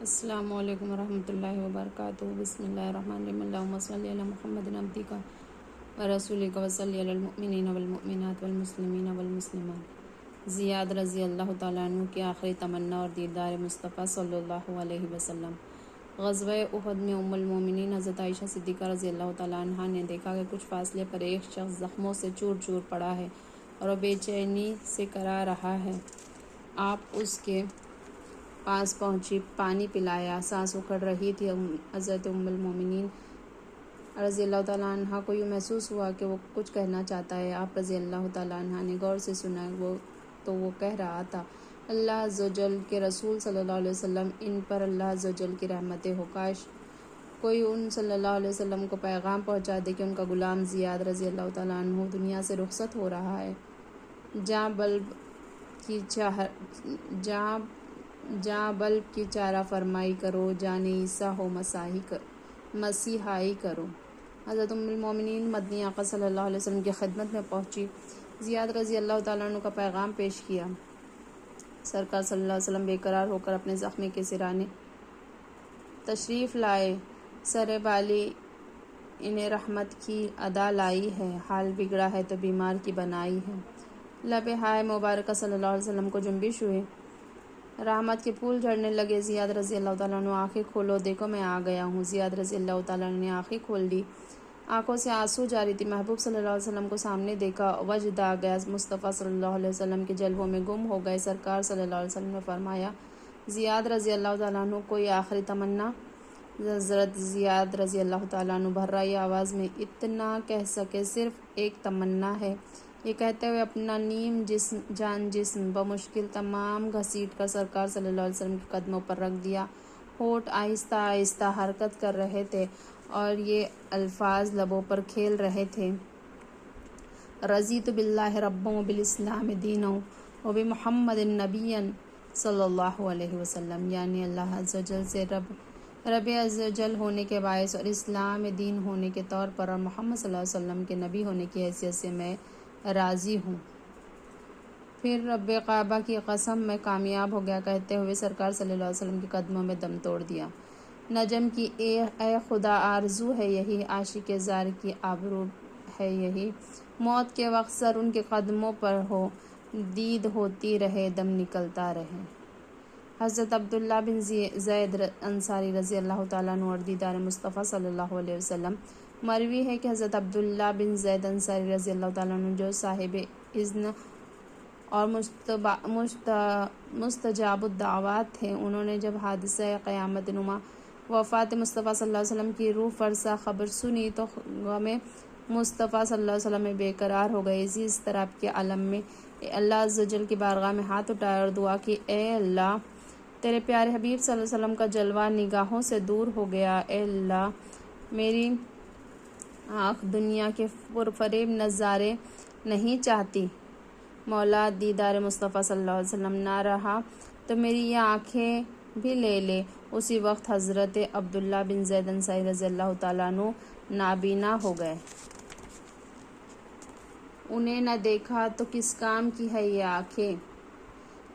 السلام علیکم ورحمۃ اللہ وبرکاتہ۔ بسم اللہ الرحمن الرحیم۔ اللہم صلی علی محمد عبدک ورسولک وصلی علی المؤمنین والمؤمنات والمسلمین والمسلمات۔ زیاد رضی اللہ تعالیٰ عنہ کی آخری تمنا اور دیدار مصطفیٰ صلی اللہ علیہ وسلم۔ غزوہ احد میں ام المومنین حضرت عائشہ صدیقہ رضی اللہ تعالیٰ عنہا نے دیکھا کہ کچھ فاصلے پر ایک شخص زخموں سے چور چور پڑا ہے اور وہ بے چینی سے کرا رہا ہے۔ آپ اس کے پاس پہنچی، پانی پلایا، سانس اکھڑ رہی تھی۔ حضرت ام المومنین رضی اللہ تعالیٰ عنہ کو یوں محسوس ہوا کہ وہ کچھ کہنا چاہتا ہے۔ آپ رضی اللہ تعالیٰ عنہ نے غور سے سنا تو وہ کہہ رہا تھا، اللہ عز و جل کے رسول صلی اللہ علیہ وسلم، ان پر اللہ عز و جل کی رحمتیں ہو، کاش کوئی ان صلی اللہ علیہ وسلم کو پیغام پہنچا دے کہ ان کا غلام زیاد رضی اللہ تعالیٰ عنہ دنیا سے رخصت ہو رہا ہے۔ جاں بلب کی چارہ فرمائی کرو، جان عیسیٰ ہو مسیحائی کرو۔ حضرت ام المومنین مدنی آقا صلی اللہ علیہ وسلم کی خدمت میں پہنچی، زیاد رضی اللہ تعالیٰ عنہ کا پیغام پیش کیا۔ سرکار صلی اللہ علیہ وسلم بے قرار ہو کر اپنے زخمی کے سرانے تشریف لائے۔ سر بالی انہیں رحمت کی ادا لائی ہے، حال بگڑا ہے تو بیمار کی بنائی ہے۔ لب ہائے مبارکہ صلی اللہ علیہ وسلم کو جنبش ہوئی، رحمت کے پھول جھڑنے لگے۔ زیاد رضی اللہ تعالیٰ عنہ، آنکھیں کھولو، دیکھو میں آ گیا ہوں۔ زیاد رضی اللہ تعالیٰ عنہ نے آنکھیں کھول لی، آنکھوں سے آنسو جاری تھی۔ محبوب صلی اللہ علیہ وسلم کو سامنے دیکھا، وجد آ گیا، مصطفیٰ صلی اللہ علیہ وسلم کے جلووں میں گم ہو گئے۔ سرکار صلی اللہ علیہ وسلم نے فرمایا، زیاد رضی اللہ تعالیٰ عنہ کوئی آخری تمنا؟ حضرت زیاد رضی اللہ تعالیٰ عنہ بھررائی آواز میں اتنا کہہ سکے، صرف ایک تمنا ہے۔ یہ کہتے ہوئے اپنا نیم جسم بمشکل تمام گھسیٹ کر سرکار صلی اللہ علیہ وسلم کے قدموں پر رکھ دیا۔ ہونٹ آہستہ آہستہ حرکت کر رہے تھے اور یہ الفاظ لبوں پر کھیل رہے تھے، رضیت باللہ ربا وبالاسلام دینا وبمحمد نبیا صلی اللہ علیہ وسلم، یعنی اللہ عز و جل سے رب عز و جل ہونے کے باعث اور اسلام دین ہونے کے طور پر اور محمد صلی اللہ علیہ وسلم کے نبی ہونے کی حیثیت سے میں راضی ہوں۔ پھر رب کعبہ کی قسم میں کامیاب ہو گیا، کہتے ہوئے سرکار صلی اللہ علیہ وسلم کے قدموں میں دم توڑ دیا۔ نجم کی اے خدا آرزو ہے یہی، عاشق زار کی آبرو ہے یہی، موت کے وقت سر ان کے قدموں پر ہو، دید ہوتی رہے، دم نکلتا رہے۔ حضرت عبداللہ بن زید انصاری رضی اللہ تعالیٰ عنہ اور دیدار مصطفیٰ صلی اللہ علیہ وسلم۔ مروی ہے کہ حضرت عبداللہ بن زید انصاری رضی اللہ تعالیٰ عنہ جو صاحب اذن اور مستجاب الدعوات تھے، انہوں نے جب حادثہ قیامت نما وفات مصطفیٰ صلی اللہ علیہ وسلم کی روح فرسا خبر سنی تو غم مصطفیٰ صلی اللہ علیہ وسلم میں بے قرار ہو گئے۔ اسی اضطراب کے عالم میں اللہ عز و جل کی بارگاہ میں ہاتھ اٹھائے اور دعا کی، اے اللہ، تیرے پیارے حبیب صلی اللہ علیہ وسلم کا جلوہ نگاہوں سے دور ہو گیا۔ اے اللہ، میری آنکھ دنیا کے پرفریب نظارے نہیں چاہتی۔ مولا، دیدار مصطفیٰ صلی اللہ علیہ وسلم نہ رہا تو میری یہ آنکھیں بھی لے لے۔ اسی وقت حضرت عبداللہ بن زید انصاری رضی اللہ تعالیٰ عنہ نابینا ہو گئے۔ انہیں نہ دیکھا تو کس کام کی ہے یہ آنکھیں،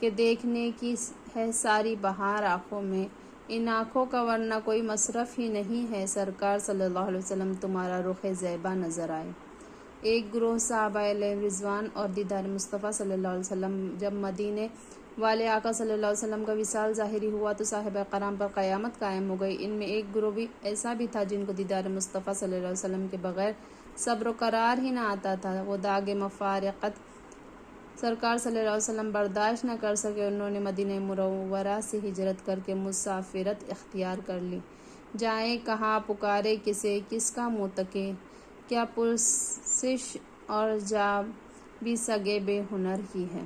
کہ دیکھنے کی ہے ساری بہار آنکھوں میں، ان آنکھوں کا ورنہ کوئی مصرف ہی نہیں ہے۔ سرکار صلی اللہ علیہ وسلم تمہارا رخ زیبا نظر آئے۔ ایک گروہ صحابہ علیہ رضوان اور دیدار مصطفیٰ صلی اللہ علیہ وسلم جب مدینے والے آقا صلی اللہ علیہ وسلم کا وصال ظاہری ہوا تو صحابہ کرام پر قیامت قائم ہو گئی۔ ان میں ایک گروہ بھی ایسا بھی تھا جن کو دیدار مصطفیٰ صلی اللہ علیہ وسلم کے بغیر صبر و قرار ہی نہ آتا تھا۔ وہ داغ مفارقت سرکار صلی اللہ علیہ وسلم برداشت نہ کر سکے، انہوں نے مدینہ منورہ سے ہجرت کر کے مسافرت اختیار کر لی۔ جائیں کہاں، پکارے کسے، کس کا منہ تکے، کیا پرسش، اور جا بھی سگے بے ہنر ہی ہے۔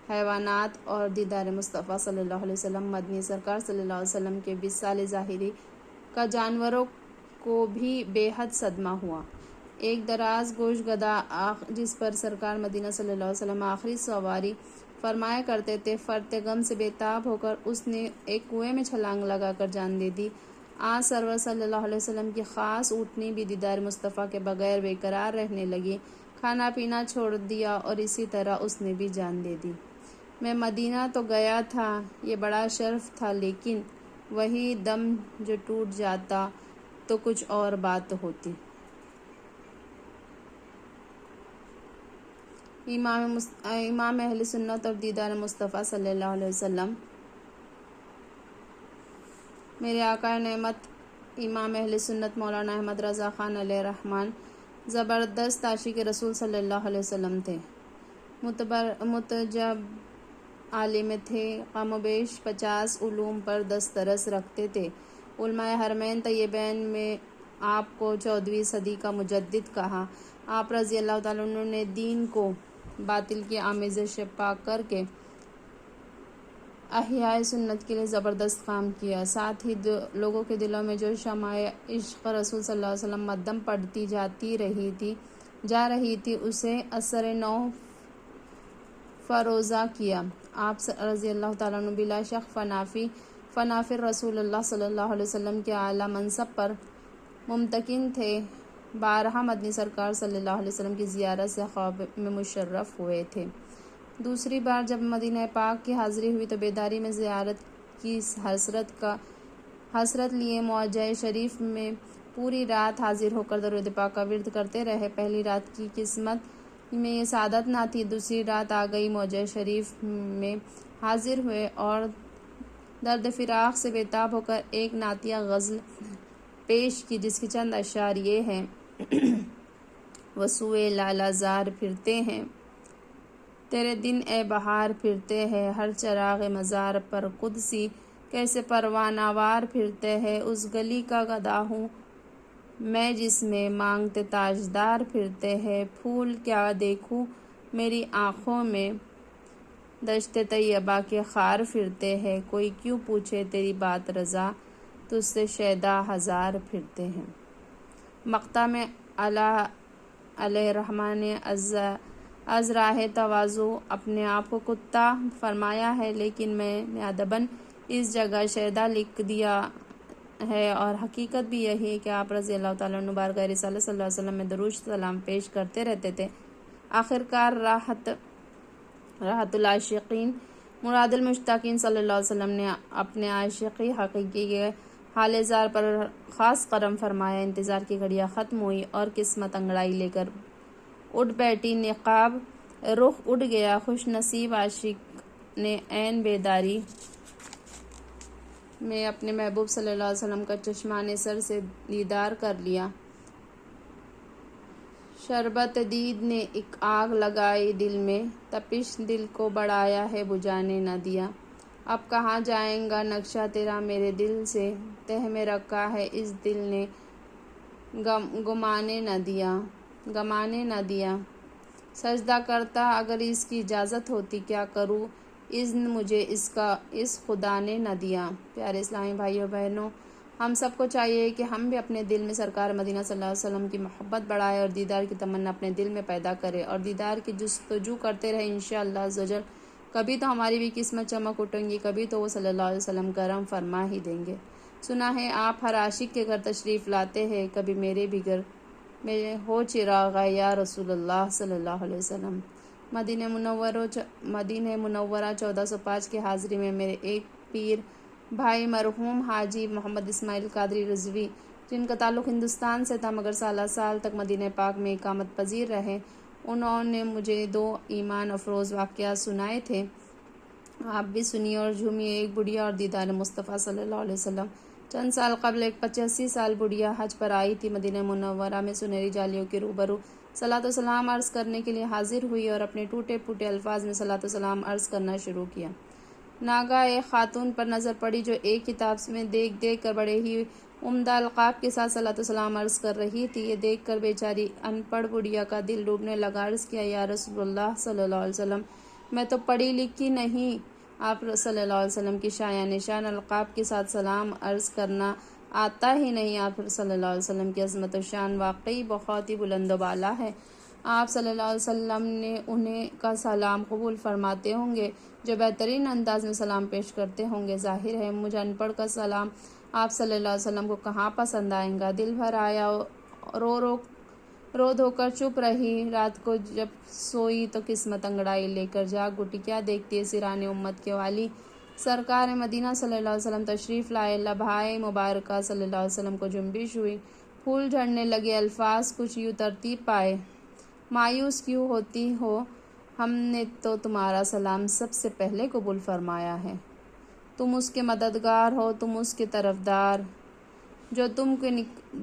حیوانات اور دیدار مصطفیٰ صلی اللہ علیہ وسلم مدنی سرکار صلی اللہ علیہ وسلم کے وصال ظاہری کا جانوروں کو بھی بے حد صدمہ ہوا۔ ایک دراز گوش گدھا جس پر سرکار مدینہ صلی اللہ علیہ وسلم آخری سواری فرمایا کرتے تھے، فرط غم سے بے تاب ہو کر اس نے ایک کنویں میں چھلانگ لگا کر جان دے دی۔ آج سرور صلی اللہ علیہ وسلم کی خاص اونٹنی بھی دیدار مصطفیٰ کے بغیر بے قرار رہنے لگی، کھانا پینا چھوڑ دیا اور اسی طرح اس نے بھی جان دے دی۔ میں مدینہ تو گیا تھا، یہ بڑا شرف تھا، لیکن وہی دم جو ٹوٹ جاتا تو کچھ اور بات ہوتی۔ امام اہل سنت اور دیدار مصطفیٰ صلی اللہ علیہ وسلم، میرے آقا نعمت امام اہل سنت مولانا احمد رضا خان علیہ الرحمن زبردست عاشق رسول صلی اللہ علیہ وسلم تھے، متجب عالم تھے، کم و بیش 50 علوم پر دسترس رکھتے تھے۔ علماء حرمین طیبین میں آپ کو 14ویں صدی کا مجدد کہا۔ آپ رضی اللہ تعالیٰ عنہ نے دین کو باطل کی آمیزش سے پاک کر کے احیاء سنت کے لیے زبردست کام کیا۔ ساتھ ہی لوگوں کے دلوں میں جو شمع عشق رسول صلی اللہ علیہ وسلم مدھم پڑتی جا رہی تھی اسے اثر نو فروزہ کیا۔ آپ رضی اللہ تعالیٰ عنہ بلا شک فنافر رسول اللہ صلی اللہ علیہ وسلم کے اعلیٰ منصب پر ممتکن تھے، بارہا مدنی سرکار صلی اللہ علیہ وسلم کی زیارت سے خواب میں مشرف ہوئے تھے۔ دوسری بار جب مدینہ پاک کی حاضری ہوئی تو بیداری میں زیارت کی حسرت لیے معجہ شریف میں پوری رات حاضر ہو کر درود پاک کا ورد کرتے رہے۔ پہلی رات کی قسمت میں یہ سعادت نہ تھی، دوسری رات آ گئی، معجہ شریف میں حاضر ہوئے اور درد فراق سے بےتاب ہو کر ایک نعتیہ غزل پیش کی جس کے چند اشعار یہ ہیں: وسوئے لالہ زار پھرتے ہیں تیرے دن اے بہار پھرتے ہیں، ہر چراغ مزار پر قدسی کیسے پروانہ وار پھرتے ہیں، اس گلی کا گدا ہوں میں جس میں مانگتے تاجدار پھرتے ہیں، پھول کیا دیکھوں میری آنکھوں میں دشت طیبہ کے خار پھرتے ہیں، کوئی کیوں پوچھے تیری بات رضا تجھ سے شیدا ہزار پھرتے ہیں۔ مقطع میں علیہ الرحمن نے از راہ تواضع اپنے آپ کو کتا فرمایا ہے، لیکن میں نے ادباً اس جگہ شیدا لکھ دیا ہے، اور حقیقت بھی یہی ہے کہ آپ رضی اللہ تعالیٰ عنہ بارگاہ رسالت صلی اللہ علیہ وسلم میں درود سلام پیش کرتے رہتے تھے۔ آخرکار راحت العاشقین مراد المشتاقین صلی اللہ علیہ وسلم نے اپنے عاشقی حقیقی کے حال زار پر خاص کرم فرمایا۔ انتظار کی گھڑیاں ختم ہوئی اور قسمت انگڑائی لے کر اٹھ بیٹھی، نقاب رخ اٹھ گیا، خوش نصیب عاشق نے عین بیداری میں اپنے محبوب صلی اللہ علیہ وسلم کا چشمان سر سے دیدار کر لیا۔ شربت دید نے ایک آگ لگائی دل میں، تپش دل کو بڑھایا ہے بجھانے نہ دیا، اب کہاں جائے گا نقشہ تیرا میرے دل سے، تہ میں رکھا ہے اس دل نے گمانے نہ دیا، سجدہ کرتا اگر اس کی اجازت ہوتی، کیا کروں اذن مجھے اس خدا نے نہ دیا۔ پیارے اسلامی بھائیوں بہنوں، ہم سب کو چاہیے کہ ہم بھی اپنے دل میں سرکار مدینہ صلی اللہ علیہ وسلم کی محبت بڑھائیں اور دیدار کی تمنا اپنے دل میں پیدا کریں اور دیدار کی جستجو کرتے رہیں۔ انشاءاللہ عزوجل کبھی تو ہماری بھی قسمت چمک اٹھیں گی، کبھی تو وہ صلی اللہ علیہ وسلم کرم فرما ہی دیں گے۔ سنا ہے آپ ہر عاشق کے گھر تشریف لاتے ہیں، کبھی میرے بھی گھر میں ہو چراغ یا رسول اللہ صلی اللہ علیہ وسلم۔ مدینہ منورہ 1405 کی حاضری میں میرے ایک پیر بھائی مرحوم حاجی محمد اسماعیل قادری رضوی، جن کا تعلق ہندوستان سے تھا مگر سالہ سال تک مدینہ پاک میں اقامت پذیر رہے، انہوں نے مجھے 2 ایمان افروز واقعات سنائے تھے، آپ بھی سنیے اور جھومیے۔ ایک بڑھیا اور دیدار مصطفیٰ صلی اللہ علیہ وسلم۔ چند سال قبل ایک 85 سال بڑھیا حج پر آئی تھی، مدینہ منورہ میں سنہری جالیوں کے روبرو صلاۃ و سلام عرض کرنے کے لیے حاضر ہوئی اور اپنے ٹوٹے پھوٹے الفاظ میں صلاۃ و سلام عرض کرنا شروع کیا۔ ناگہاں ایک خاتون پر نظر پڑی جو ایک کتاب میں دیکھ کر بڑے ہی عمدہ القاب کے ساتھ صلاۃ و سلام عرض کر رہی تھی۔ یہ دیکھ کر بیچاری ان پڑھ بڑھیا کا دل ڈوبنے لگا۔ عرض کیا، یا رسول اللہ صلی اللہ علیہ وسلم، میں تو پڑھی لکھی نہیں، آپ صلی اللہ علیہ وسلم کی شایان نشان القاب کے ساتھ سلام عرض کرنا آتا ہی نہیں۔ آپ صلی اللہ علیہ وسلم کی عظمت و شان واقعی بہت ہی بلند و بالا ہے۔ آپ صلی اللہ علیہ وسلم نے انہیں کا سلام قبول فرماتے ہوں گے جو بہترین انداز میں سلام پیش کرتے ہوں گے۔ ظاہر ہے مجھ ان پڑھ کا سلام آپ صلی اللہ علیہ وسلم کو کہاں پسند آئے گا۔ دل بھر آیا، رو دھو کر چپ رہی۔ رات کو جب سوئی تو قسمت انگڑائی لے کر جاگ اٹھی۔ کیا دیکھتی ہے سیران امت کے والی، سرکار مدینہ صلی اللہ علیہ وسلم تشریف لائے، لبھائے مبارکہ صلی اللہ علیہ وسلم کو جنبش ہوئی، پھول جھڑنے لگے، الفاظ کچھ یوں ترتیب پائے: مایوس کیوں ہوتی ہو، ہم نے تو تمہارا سلام سب سے پہلے قبول فرمایا ہے۔ تم اس کے مددگار ہو، تم اس کے طرفدار، جو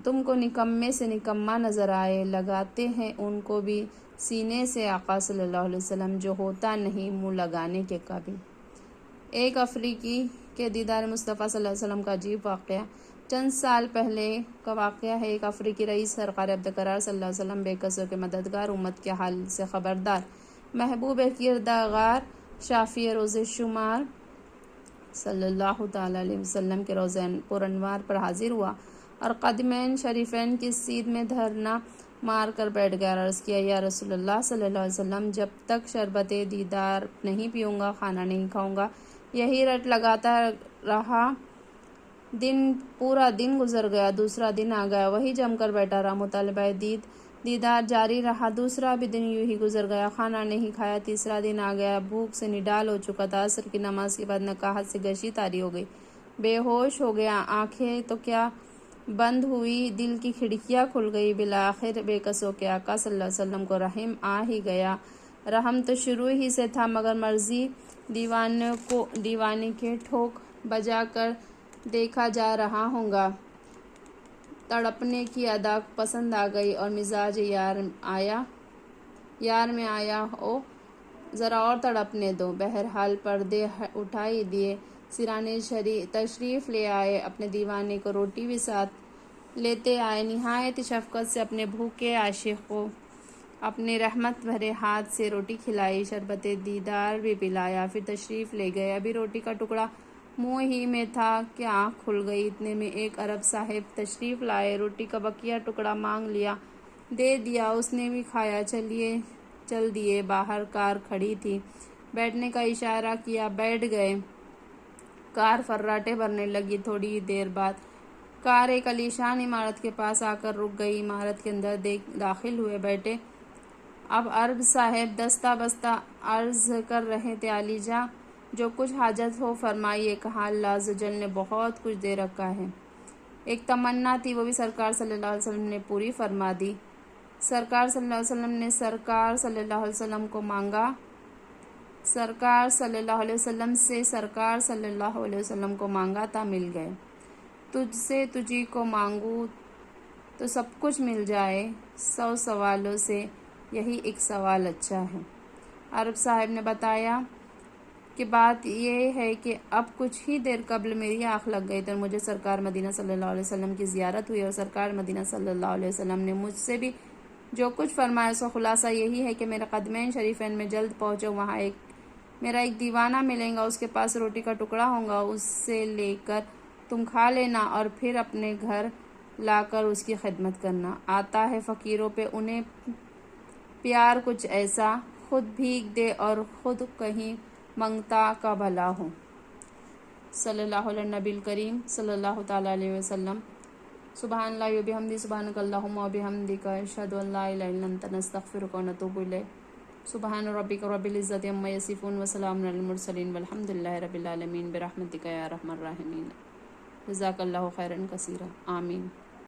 تم کو نکمے سے نکما نظر آئے، لگاتے ہیں ان کو بھی سینے سے آقا صلی اللہ علیہ وسلم، جو ہوتا نہیں منہ لگانے کے قابل۔ ایک افریقی کے دیدار مصطفیٰ صلی اللہ علیہ وسلم کا عجیب واقعہ۔ چند سال پہلے کا واقعہ ہے۔ ایک افریقی رئیس سرکار عبدالقرار صلی اللہ علیہ وسلم، بے کسوں کے مددگار، امت کے حال سے خبردار، محبوب کردگار، شافی روز شمار صلی اللہ تعالی علیہ وسلم کے روضہ پر انوار پر حاضر ہوا اور قدمین شریفین کی سیدھ میں دھرنا مار کر بیٹھ گیا۔ عرض کیا: یا رسول اللہ صلی اللہ علیہ وسلم، جب تک شربت دیدار نہیں پیوں گا، کھانا نہیں کھاؤں گا۔ یہی رٹ لگاتا رہا۔ پورا دن گزر گیا، دوسرا دن آ گیا، وہی جم کر بیٹھا رہا، مطالبہ دیدار جاری رہا۔ دوسرا بھی دن یوں ہی گزر گیا، کھانا نہیں کھایا۔ تیسرا دن آ گیا، بھوک سے نڈال ہو چکا تھا۔ عصر کی نماز کے بعد نکاحت سے گشی طاری ہو گئی، بے ہوش ہو گیا، آنکھیں تو کیا بند ہوئی، دل کی کھڑکیاں کھل گئی۔ بالآخر بے کسوں کے آقا صلی اللہ علیہ وسلم کو رحم آ ہی گیا۔ رحم تو شروع ہی سے تھا، مگر مرضی دیوانے کے ٹھوک بجا کر دیکھا جا رہا ہوگا۔ تڑپنے کی ادا پسند آ گئی اور مزاج یار میں آیا ہو، ذرا اور تڑپنے دو۔ بہرحال پردے اٹھا ہی دیے، سرانے تشریف لے آئے، اپنے دیوانے کو روٹی بھی ساتھ لیتے آئے، نہایت شفقت سے اپنے بھوکے عاشق کو اپنے رحمت بھرے ہاتھ سے روٹی کھلائی، شربت دیدار بھی پلایا، پھر تشریف لے گئے۔ ابھی روٹی کا ٹکڑا منہ ہی میں تھا کہ آنکھ کھل گئی، اتنے میں ایک عرب صاحب تشریف لائے، روٹی کا بقیہ ٹکڑا مانگ لیا، دے دیا، اس نے بھی کھایا، چل دیے۔ باہر کار کھڑی تھی، بیٹھنے کا اشارہ کیا، بیٹھ گئے۔ کار فراٹے بھرنے لگی۔ تھوڑی دیر بعد کار ایک عالیشان عمارت کے پاس آ کر رک گئی۔ عمارت کے اندر داخل ہوئے، بیٹھے۔ اب عرب صاحب دستہ بستہ عرض کر رہے تھے: علی جاں، جو کچھ حاجت ہو فرمائیے، کہاں اللہ عز و جل نے بہت کچھ دے رکھا ہے۔ ایک تمنا تھی، وہ بھی سرکار صلی اللہ علیہ وسلم نے پوری فرما دی۔ سرکار صلی اللہ علیہ وسلم نے سرکار صلی اللہ علیہ وسلم کو مانگا، سرکار صلی اللہ علیہ وسلم سے سرکار صلی اللہ علیہ وسلم کو مانگا تا مل گئے۔ تجھ سے تجھی کو مانگوں تو سب کچھ مل جائے، 100 سوالوں سے یہی ایک سوال اچھا ہے۔ عرب صاحب نے بتایا کہ بات یہ ہے کہ اب کچھ ہی دیر قبل میری آنکھ لگ گئی تھی اور مجھے سرکار مدینہ صلی اللہ علیہ وسلم کی زیارت ہوئی، اور سرکار مدینہ صلی اللہ علیہ وسلم نے مجھ سے بھی جو کچھ فرمایا، اس کا خلاصہ یہی ہے کہ میرے قدمین شریفین میں جلد پہنچو، وہاں میرا ایک دیوانہ ملے گا، اس کے پاس روٹی کا ٹکڑا ہوگا، اس سے لے کر تم کھا لینا اور پھر اپنے گھر لا کر اس کی خدمت کرنا۔ آتا ہے فقیروں پہ انہیں پیار کچھ ایسا، خود بھیک دے اور خود کہیں منگتا کا بھلا ہو۔ صلی اللہ علیہ نبی الکریم صلی اللہ تعالی علیہ وسلم۔ سبحان اللہ و بحمدہ، سبحانک اللہم و بحمدک، اشہد ان لا الہ الا انت، نستغفرک و نتوب الیک۔ سبحان ربک رب العزۃ عما یصفون وسلام علی المرسلین والحمد للہ رب العالمین، برحمتک یا ارحم الراحمین۔ جزاک اللہ خیرا کثیرا، آمین۔